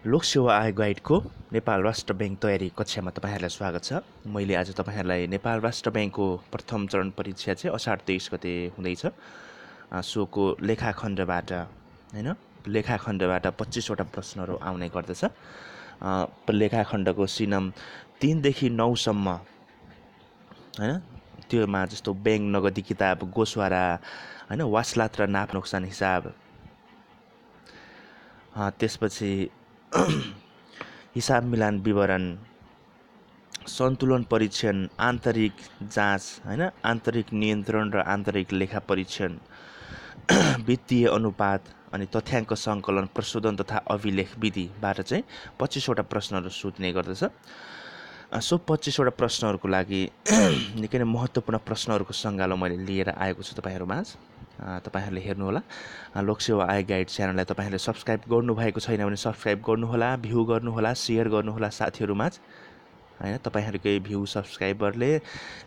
लोकसेवा आयोग गाइडको नेपाल राष्ट्र ब्याङ्क तयारी कक्षामा तपाईहरुलाई स्वागत छ। मैले आज तपाईहरुलाई नेपाल राष्ट्र ब्याङ्कको प्रथम चरण परीक्षा चाहिँ असार 23 गते हुँदैछ। सोको लेखाखण्डबाट हैन लेखाखण्डबाट 25 वटा प्रश्नहरू आउने गर्दछ। लेखाखण्डको सिनम 3 देखि 9 सम्म हैन त्योमा जस्तो ब्याङ्क नगदी किताब, गोसवारा हैन वासलात र नाप नोक्सान हिसाब, त्यसपछि हिसाब मिलान विवरण, सन्तुलन परीक्षण, आन्तरिक जाँच हैन आन्तरिक नियन्त्रण र आन्तरिक लेखा परीक्षण, वित्तीय अनुपात अनि तथ्याङ्क सङ्कलन, प्रशोधन तथा अभिलेख विधिबाट चाहिँ 25 वटा प्रश्नहरू सोध्ने गर्दछ। सो 25 वटा प्रश्नहरूको लागि निकै नै महत्त्वपूर्ण प्रश्नहरूको सङ्गालो मैले लिएर आएको छु तपाईहरुमाझ। तपाईहरुले हेर्नुहोला। लोकसेवा आयोग गाइड च्यानललाई तपाईहरुले सब्स्क्राइब गर्नुभएको छैन भने सब्स्क्राइब गर्नुहोला, भ्यू गर्नुहोला, शेयर गर्नुहोला साथीहरुमाझ। हैन तपाईहरुकै भ्यू सब्स्क्राइबरले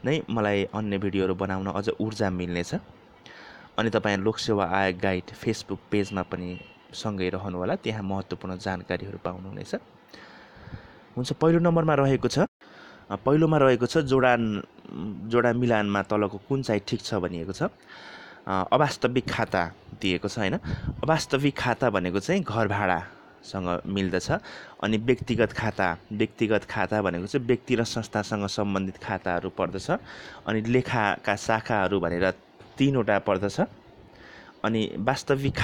नै मलाई अन्य भिडियोहरू बनाउन अझ ऊर्जा मिल्नेछ। अनि तपाईहरु लोकसेवा आयोग गाइड फेसबुक पेजमा पनि सँगै रहनुहोला, त्यहाँ महत्त्वपूर्ण जानकारीहरू पाउनुहुनेछ। हुन्छ, पहिलो नम्बरमा रहेको छ पहिलोमा रहेको छ जोडा मिलानमा तलको कुन चाहिँ ठिक छ भनिएको छ। अवास्तविक खाता दिएको छ हैन। अवास्तविक खाता भनेको चाहिँ घर भाडासँग मिल्दछ। अनि व्यक्तिगत खाता भनेको चाहिँ व्यक्ति र संस्थासँग सम्बन्धित खाताहरू पर्दछ। अनि लेखाका शाखाहरू भनेर 3 वटा पर्दछ। अनि वास्तविक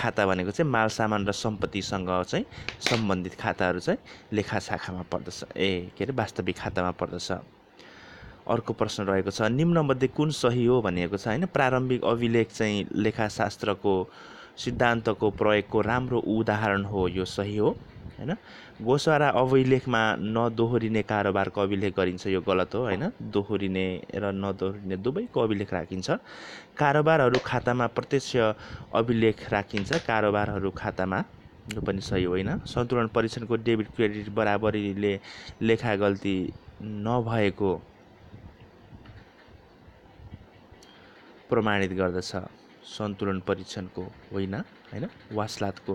खाता भनेको चाहिँ माल सामान र सम्पत्तिसँग चाहिँ सम्बन्धित खाताहरू चाहिँ लेखा शाखामा पर्दछ। वास्तविक खातामा पर्दछ। अर्को प्रश्न रहेको छ निम्नमध्ये कुन सही हो भनिएको छ हैन। प्रारम्भिक अभिलेख चाहिँ लेखाशास्त्रको सिद्धान्तको प्रयोगको राम्रो उदाहरण हो, यो सही हो हैन। गोसवारा अभिलेखमा नदोहोरिने कारोबारको अभिलेख गरिन्छ, यो गलत हो हैन। दोहोरिने र नदोहोरिने दुवैको अभिलेख राखिन्छ। कारोबारहरू खातामा प्रत्यक्ष अभिलेख राखिन्छ, कारोबारहरू खातामा, यो पनि सही होइन। सन्तुलन परीक्षणको डेबिट क्रेडिट बराबरीले लेखा गल्ती नभएको प्रमाणित गर्दछ। सन्तुलन परीक्षणको होइन हैन, वासलातको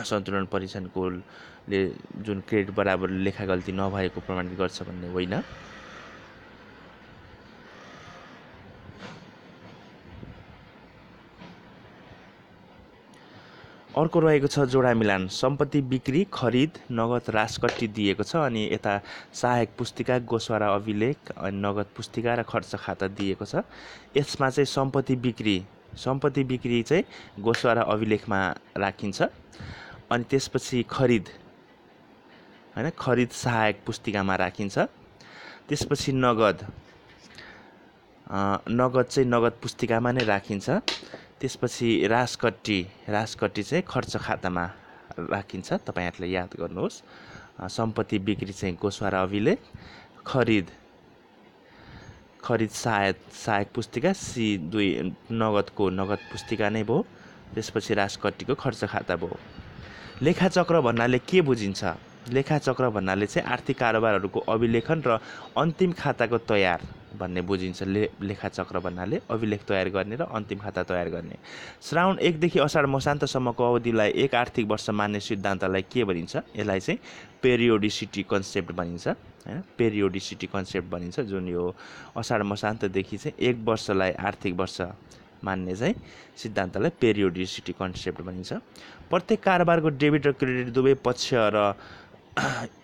सन्तुलन परीक्षणको ले जुन क्रेडिट बराबर लेखा गल्ती नभएको प्रमाणित गर्छ भन्ने होइन। अर्को रहेको छ जोडा मिलान। सम्पत्ति बिक्री, खरिद, नगद राशकट्टी दिएको छ। अनि यता सहायक पुस्तिका, गोसवारा अभिलेख, अनि नगद पुस्तिका र खर्च खाता दिएको छ। यसमा चाहिँ सम्पत्ति बिक्री चाहिँ गोसवारा अभिलेखमा राखिन्छ। अनि त्यसपछि खरिद सहायक पुस्तिकामा राखिन्छ। त्यसपछि नगद चाहिँ नगद पुस्तिकामा नै राखिन्छ। त्यसपछि राशकट्टी चाहिँ खर्च खातामा राखिन्छ। तपाईहरुले याद गर्नुहोस्। सम्पत्ति बिक्री चाहिँ गोसवारा अभिलेख, खरिद सहायक पुस्तिका, नगद पुस्तिका नै भयो। त्यसपछि राशकट्टीको खर्च खाता भयो। लेखाचक्र भन्नाले के बुझिन्छ? लेखाचक्र भन्नाले चाहिँ आर्थिक कारोबारहरूको अभिलेखन र अन्तिम खाताको तयार भन्ने बुझिन्छ। लेखाचक्र भन्नाले अभिलेख तयार गर्ने र अन्तिम खाता तयार गर्ने। श्रावण 1 देखि असार मसान्तसम्मको अवधिलाई एक आर्थिक वर्ष मान्ने सिद्धान्तलाई के भनिन्छ? यसलाई चाहिँ पेरियोडिसिटी कन्सेप्ट भनिन्छ हैन। पेरियोडिसिटी कन्सेप्ट भनिन्छ, जुन यो असार मसान्तदेखि चाहिँ 1 वर्षलाई आर्थिक वर्ष मान्ने चाहिँ सिद्धान्तलाई पेरियोडिसिटी कन्सेप्ट भनिन्छ। प्रत्येक कारोबारको डेबिट र क्रेडिट दुवै पक्ष र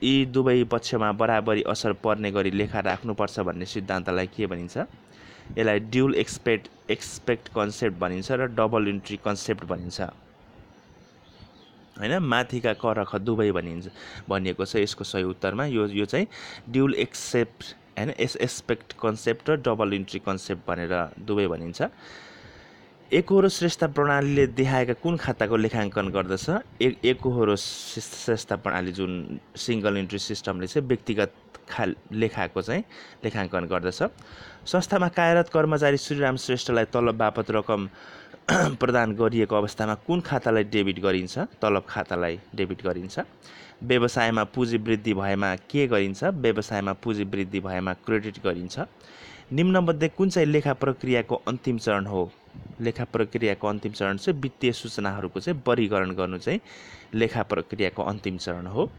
यी दुवै पक्षमा बराबरी असर पर्ने गरी लेखा राख्नुपर्छ भन्ने सिद्धान्तलाई के भनिन्छ? यसलाई ड्युल एक्सपेक्ट कन्सेप्ट भनिन्छ र डबल इन्ट्री कन्सेप्ट भनिन्छ हैन। माथिका क र ख दुवै भनिएको छ यसको सही उत्तरमा। यो चाहिँ ड्युल एक्सपेक्ट कन्सेप्ट र डबल इन्ट्री कन्सेप्ट भनेर दुवै भनिन्छ। एकोहोरो श्रेष्ठता प्रणालीले देखाएका कुन खाताको लेखाङ्कन गर्दछ? एकोहोरो श्रेष्ठता प्रणाली जुन सिंगल इन्ट्री सिस्टमले चाहिँ व्यक्तिगत लेखाको चाहिँ लेखाङ्कन गर्दछ। संस्थामा कार्यरत कर्मचारी श्रीराम श्रेष्ठलाई तलब बापत रकम प्रदान गरिएको अवस्थामा कुन खातालाई डेबिट गरिन्छ? तलब खातालाई डेबिट गरिन्छ। व्यवसायमा पुँजी वृद्धि भएमा के गरिन्छ? व्यवसायमा पुँजी वृद्धि भएमा क्रेडिट गरिन्छ। निम्नमध्ये कुन चाहिँ लेखा प्रक्रियाको अन्तिम चरण हो लेखा प्रक्रियाको अन्तिम चरण चाहिँ वित्तीय सूचनाहरूको चाहिँ वर्गीकरण गर्नु चाहिँ लेखा प्रक्रियाको अन्तिम चरण हो।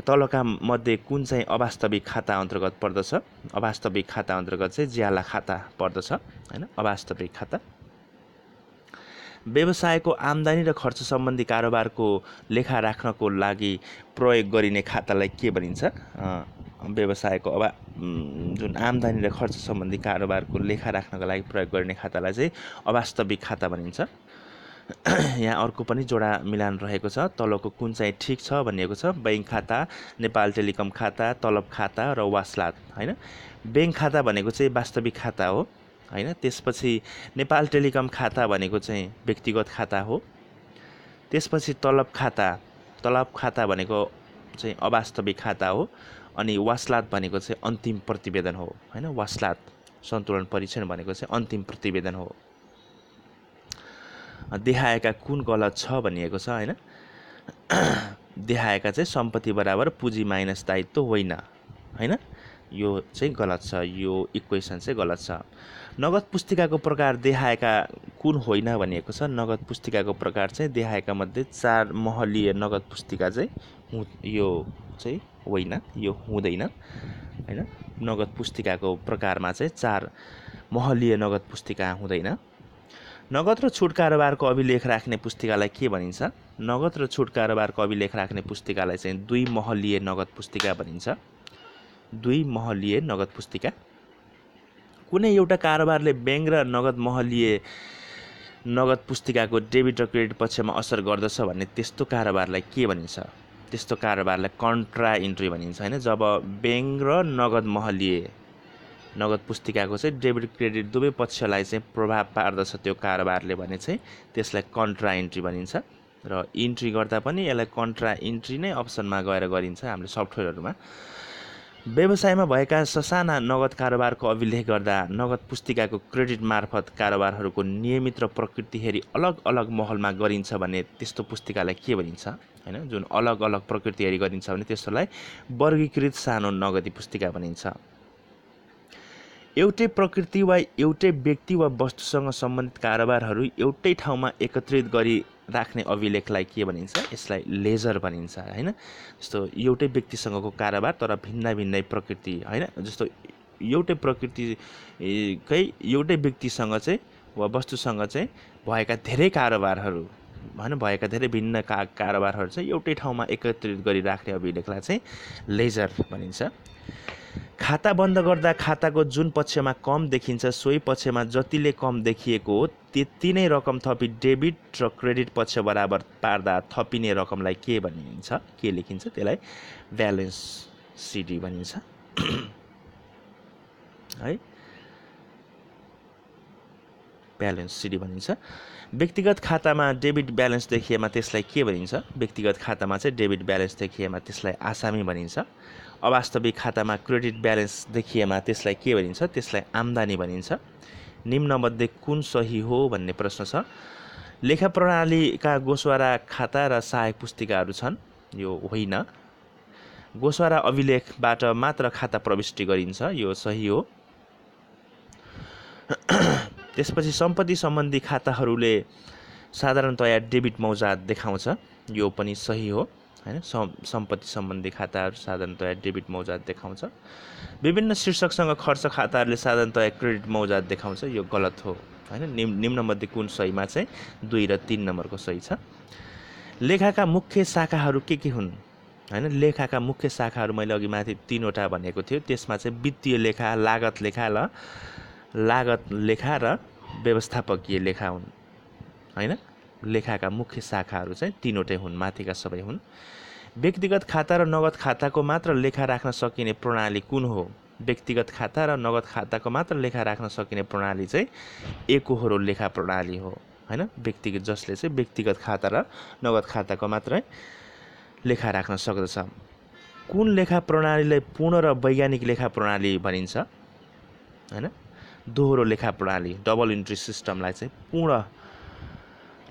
तलका मध्ये कुन चाहिँ अवास्तविक खाता अन्तर्गत पर्दछ? अवास्तविक खाता अन्तर्गत चाहिँ ज्याला खाता पर्दछ हैन। अवास्तविक खाता व्यवसायको आम्दानी र खर्च सम्बन्धी कारोबारको लेखा राख्नको लागि प्रयोग गरिने खातालाई के भनिन्छ? व्यवसायको जुन आम्दानी र खर्च सम्बन्धी कारोबारको लेखा राख्नको लागि प्रयोग गरिने खातालाई चाहिँ अवास्तविक खाता भनिन्छ। यहाँ अर्को पनि जोडा मिलान रहेको छ। तलको कुन चाहिँ ठिक छ भनिएको छ? बैंक खाता, नेपाल टेलिकम खाता, तलब खाता र वासलात हैन। बैंक खाता भनेको चाहिँ वास्तविक खाता हो हैन। त्यसपछि नेपाल टेलिकम खाता भनेको चाहिँ व्यक्तिगत खाता हो। त्यसपछि तलब खाता भनेको चाहिँ अवास्तविक खाता हो। अनि वासलात भनेको चाहिँ अन्तिम प्रतिवेदन हो हैन। वासलात सन्तुलन परीक्षण भनेको चाहिँ अन्तिम प्रतिवेदन हो। देखाएका कुन गलत छ भनिएको छ हैन। देखाएका चाहिँ सम्पत्ति बराबर पुँजी माइनस दायित्व होइन हैन। यो चाहिँ गलत छ, यो इक्वेसन चाहिँ गलत छ। नगद पुस्तिकाको प्रकार देखाएका कुन होइन भनिएको छ। नगद पुस्तिकाको प्रकार चाहिँ देखाएका मध्ये 4 महलीय नगद पुस्तिका चाहिँ यो चाहिँ होइन, यो हुँदैन हैन। नगद पुस्तिकाको प्रकारमा चाहिँ 4 महलीय नगद पुस्तिका हुँदैन। नगद र छुट कारोबारको अभिलेख राख्ने पुस्तिकालाई के भनिन्छ? नगद र छुट कारोबारको अभिलेख राख्ने पुस्तिकालाई चाहिँ 2 महलीय नगद पुस्तिका भनिन्छ। 2 महलीय नगद पुस्तिका। कुनै एउटा कारोबारले बैंक र नगद महलीय नगद पुस्तिकाको डेबिट र क्रेडिट पक्षमा असर गर्दछ भन्ने त्यस्तो कारोबारलाई के भनिन्छ? त्यस्तो कारोबारलाई कन्ट्रा इन्ट्री भनिन्छ हैन। जब बैंक र नगद महलीय नगद पुस्तिकाको चाहिँ डेबिट क्रेडिट दुवै पक्षलाई चाहिँ प्रभाव पार्दछ त्यो कारोबारले भने चाहिँ त्यसलाई कन्ट्रा इन्ट्री भनिन्छ। र इन्ट्री गर्दा पनि यसलाई कन्ट्रा इन्ट्री नै अप्सनमा गएर गरिन्छ हामीले सफ्टवेयरहरूमा। व्यवसायमा भएका ससाना नगद कारोबारको अभिलेख गर्दा नगद पुस्तिकाको क्रेडिट मार्फत कारोबारहरूको नियमित र प्रकृति हेरी अलग अलग महलमा गरिन्छ भने त्यस्तो पुस्तिकालाई के भनिन्छ हैन। जुन अलग अलग प्रकृति हेरी गरिन्छ भने त्यसलाई वर्गीकृत सानो नगदी पुस्तिका भनिन्छ। एउटै प्रकृति वा एउटै व्यक्ति वा वस्तुसँग सम्बन्धित कारोबारहरू एउटै ठाउँमा एकत्रित गरी राख्ने अभिलेखलाई के भनिन्छ? यसलाई लेजर भनिन्छ हैन। जस्तो एउटै व्यक्तिसँगको कारोबार तर भिन्न भिन्नै प्रकृति हैन। जस्तो एउटै प्रकृतिकै एउटै व्यक्तिसँग चाहिँ वा वस्तुसँग चाहिँ भएका धेरै कारोबारहरू हैन, भएका धेरै भिन्न कारोबारहरू चाहिँ एउटै ठाउँमा एकत्रित गरी राख्ने अभिलेखलाई चाहिँ लेजर भनिन्छ। खाता बन्द गर्दा खाताको जुन पक्षमा कम देखिन्छ सोही पक्षमा जतिले कम देखिएको हो त्यति नै रकम थपी डेबिट र क्रेडिट पक्ष बराबर पार्दा थपिने रकमलाई के भनिन्छ? के लेखिन्छ? त्यसलाई ब्यालेन्स सिडी भनिन्छ है। ब्यालेन्स सिडी भनिन्छ। व्यक्तिगत खातामा डेबिट ब्यालेन्स देखिएमा त्यसलाई के भनिन्छ? व्यक्तिगत खातामा चाहिँ डेबिट ब्यालेन्स देखिएमा त्यसलाई आसामी भनिन्छ। अवास्तविक खातामा क्रेडिट ब्यालेन्स देखिएमा त्यसलाई के भनिन्छ? त्यसलाई आम्दानी भनिन्छ। निम्नमध्ये कुन सही हो भन्ने प्रश्न छ। लेखा प्रणालीका गोसवारा खाता र सहायक पुस्तिकाहरू छन्, यो होइन। गोसवारा अभिलेखबाट मात्र खाता प्रविष्टि गरिन्छ, यो सही हो। त्यसपछि सम्पत्ति सम्बन्धी खाताहरूले साधारणतया डेबिट मौजात देखाउँछ, यो पनि सही हो हैन। सम्पत्ति सम्बन्धी खाताहरू साधारणतया डेबिट मौजात देखाउँछ। विभिन्न शीर्षकसँग खर्च खाताहरूले साधारणतया क्रेडिट मौजात देखाउँछ, यो गलत हो हैन। निम्नमध्ये कुन सहीमा चाहिँ 2 र 3 नम्बरको सही छ। लेखाका मुख्य शाखाहरू के हुन् हैन। लेखाका मुख्य शाखाहरू मैले अघि माथि 3 वटा भनेको थियो। त्यसमा चाहिँ वित्तीय लेखा, लागत लेखा र व्यवस्थापकीय लेखा हुन् हैन। लेखाका मुख्य शाखाहरू चाहिँ 3 वटै हुन्, माथिका सबै हुन्। व्यक्तिगत खाता र नगद खाताको मात्र लेखा राख्न सकिने प्रणाली कुन हो? व्यक्तिगत खाता र नगद खाताको मात्र लेखा राख्न सकिने प्रणाली चाहिँ एकोहोरो लेखा प्रणाली हो हैन। व्यक्तिगत जसले चाहिँ व्यक्तिगत खाता र नगद खाताको मात्रै लेखा राख्न सक्दछ। कुन लेखा प्रणालीलाई पूर्ण र वैज्ञानिक लेखा प्रणाली भनिन्छ हैन। दोहोरो लेखा प्रणाली, डबल इन्ट्री सिस्टमलाई चाहिँ पूर्ण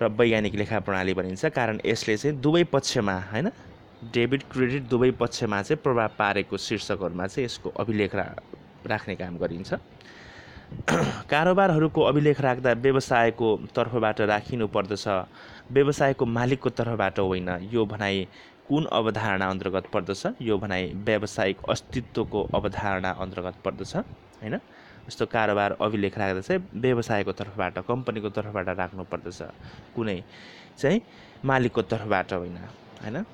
र वैज्ञानिक लेखा प्रणाली भनिन्छ। कारण यसले चाहिँ दुवै पक्षमा हैन, डेबिट क्रेडिट दुवै पक्षमा चाहिँ प्रभाव पारेको शीर्षकहरूमा चाहिँ यसको अभिलेख राख्ने काम गरिन्छ। कारोबारहरूको अभिलेख राख्दा व्यवसायको तर्फबाट राखिनु पर्दछ, व्यवसायको मालिकको तर्फबाट होइन। यो भनाइ कुन अवधारणा अन्तर्गत पर्दछ? यो भनाइ व्यावसायिक अस्तित्वको अवधारणा अन्तर्गत पर्दछ हैन। जस्तो कारोबार अभिलेख राख्दा चाहिँ व्यवसायको तर्फबाट, कम्पनीको तर्फबाट राख्नु पर्दछ, कुनै चाहिँ मालिकको तर्फबाट होइन हैन।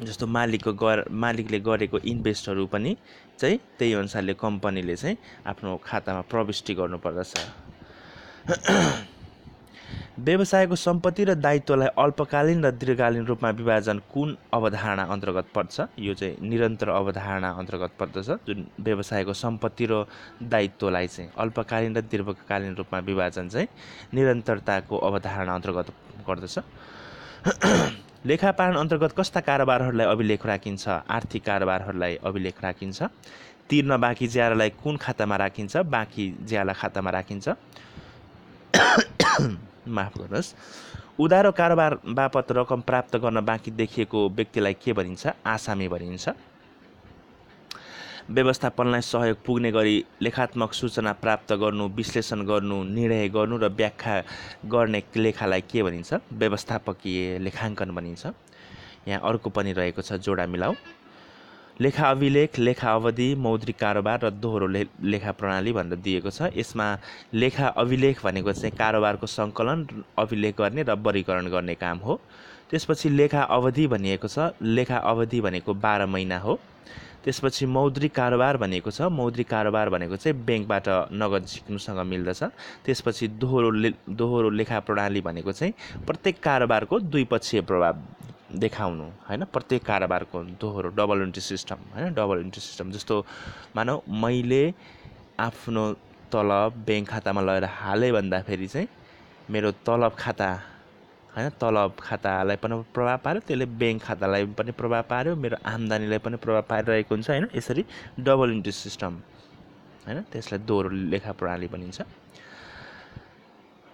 जस्तो मालिकले गरेको इन्भेस्टहरू पनि चाहिँ त्यही अनुसारले कम्पनीले चाहिँ आफ्नो खातामा प्रविष्टि गर्नुपर्दछ। व्यवसायको सम्पत्ति र दायित्वलाई अल्पकालीन र दीर्घकालीन रूपमा विभाजन कुन अवधारणा अन्तर्गत पर्छ? यो चाहिँ निरन्तर अवधारणा अन्तर्गत पर्दछ, जुन व्यवसायको सम्पत्ति र दायित्वलाई चाहिँ अल्पकालीन र दीर्घकालीन रूपमा विभाजन चाहिँ निरन्तरताको अवधारणा अन्तर्गत गर्दछ। लेखापारण अन्तर्गत कस्ता कारोबारहरूलाई अभिलेख राखिन्छ? आर्थिक कारोबारहरूलाई अभिलेख राखिन्छ। तिर्न बाँकी ज्यालालाई कुन खातामा राखिन्छ? बाँकी ज्याला खातामा राखिन्छ। माफ गर्नुहोस्। उधारो कारोबार बापत रकम प्राप्त गर्न बाँकी देखिएको व्यक्तिलाई के भनिन्छ? आसामी भनिन्छ। व्यवस्थापनलाई सहयोग पुग्ने गरी लेखात्मक सूचना प्राप्त गर्नु, विश्लेषण गर्नु, निर्णय गर्नु र व्याख्या गर्ने लेखालाई के भनिन्छ? व्यवस्थापकीय लेखाङ्कन भनिन्छ। यहाँ अर्को पनि रहेको छ, जोडा मिलाऊ। लेखा अभिलेख, लेखा अवधि, मौद्रिक कारोबार र दोहोरो लेखा प्रणाली भनेर दिएको छ। यसमा लेखा अभिलेख भनेको चाहिँ कारोबारको सङ्कलन, अभिलेख गर्ने र वर्गीकरण गर्ने काम हो। त्यसपछि लेखा अवधि भनिएको छ। लेखा अवधि भनेको 12 महिना हो। त्यसपछि मौद्रिक कारोबार भनेको छ। मौद्रिक कारोबार भनेको चाहिँ ब्याङ्कबाट नगद झिक्नुसँग मिल्दछ। त्यसपछि दोहोरो लेखा प्रणाली भनेको चाहिँ प्रत्येक कारोबारको द्विपक्षीय प्रभाव देखाउनु हैन। प्रत्येक कारोबारको दोहोरो डबल एन्ट्री सिस्टम हैन। डबल एन्ट्री सिस्टम जस्तो मानौ मैले आफ्नो तलब ब्याङ्क खातामा लगेर हाले भन्दाखेरि चाहिँ मेरो तलब खाता हैन, तलब खातालाई पनि प्रभाव पार्यो, त्यसले ब्याङ्क खातालाई पनि प्रभाव पार्यो, मेरो आम्दानीलाई पनि प्रभाव पारिरहेको हुन्छ हैन। यसरी डबल एन्ट्री सिस्टम हैन, त्यसलाई दोहोरो लेखा प्रणाली भनिन्छ।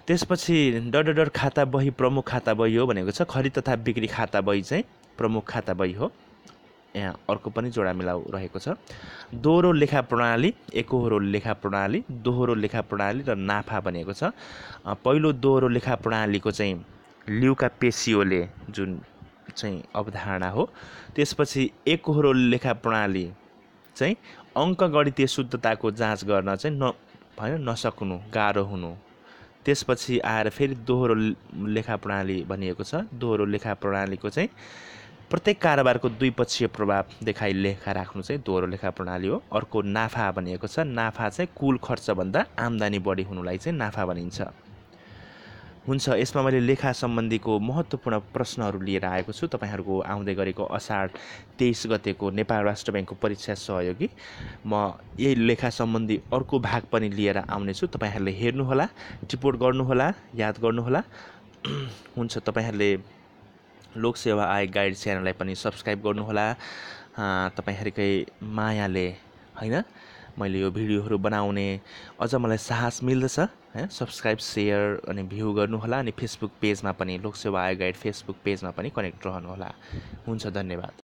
त्यसपछि डर खाता बही प्रमुख खाता बही हो भनेको छ। खरिद तथा बिक्री खाता बही चाहिँ प्रमुख खाता बही हो। यहाँ अर्को पनि जोडा मिलाउ रहेको छ। दोहोरो लेखा प्रणाली, एकहोरो लेखा प्रणाली, दोहोरो लेखा प्रणाली र नाफा भनेको छ। पहिलो दोहोरो लेखा प्रणालीको चाहिँ ल्युका पेसियोले जुन चाहिँ अवधारणा हो। त्यसपछि एकहोरो लेखा प्रणाली चाहिँ अङ्कगणितीय शुद्धताको जाँच गर्न चाहिँ नसक्नु, गाह्रो हुनु। त्यसपछि आएर फेरि दोहोरो लेखा प्रणाली भनिएको छ। दोहोरो लेखा प्रणालीको चाहिँ प्रत्येक कारोबारको द्विपक्षीय प्रभाव देखाइ लेखा राख्नु चाहिँ दोहोरो लेखा प्रणाली हो। अर्को नाफा भनिएको छ। नाफा चाहिँ कुल खर्चभन्दा आम्दानी बढी हुनुलाई चाहिँ नाफा भनिन्छ। हुन्छ, यसमा मैले लेखा सम्बन्धीको महत्त्वपूर्ण प्रश्नहरू लिएर आएको छु। तपाईँहरूको आउँदै गरेको असार 23 गतेको नेपाल राष्ट्र ब्याङ्कको परीक्षा सहयोगी म यही लेखा सम्बन्धी अर्को भाग पनि लिएर आउनेछु। तपाईँहरूले हेर्नुहोला, टिपोट गर्नुहोला, याद गर्नुहोला। हुन्छ, तपाईँहरूले लोकसेवा आयोग गाइड च्यानललाई पनि सब्सक्राइब गर्नुहोला। तपाईँहरूकै मायाले हैन मैले यो भिडियोहरू बनाउने अझ मलाई साहस मिल्दछ हैन। सब्सक्राइब, सेयर अनि भ्यू गर्नुहोला। अनि फेसबुक पेजमा पनि लोकसेवा आयोग गाइड फेसबुक पेजमा पनि कनेक्ट रहनुहोला। हुन्छ, धन्यवाद।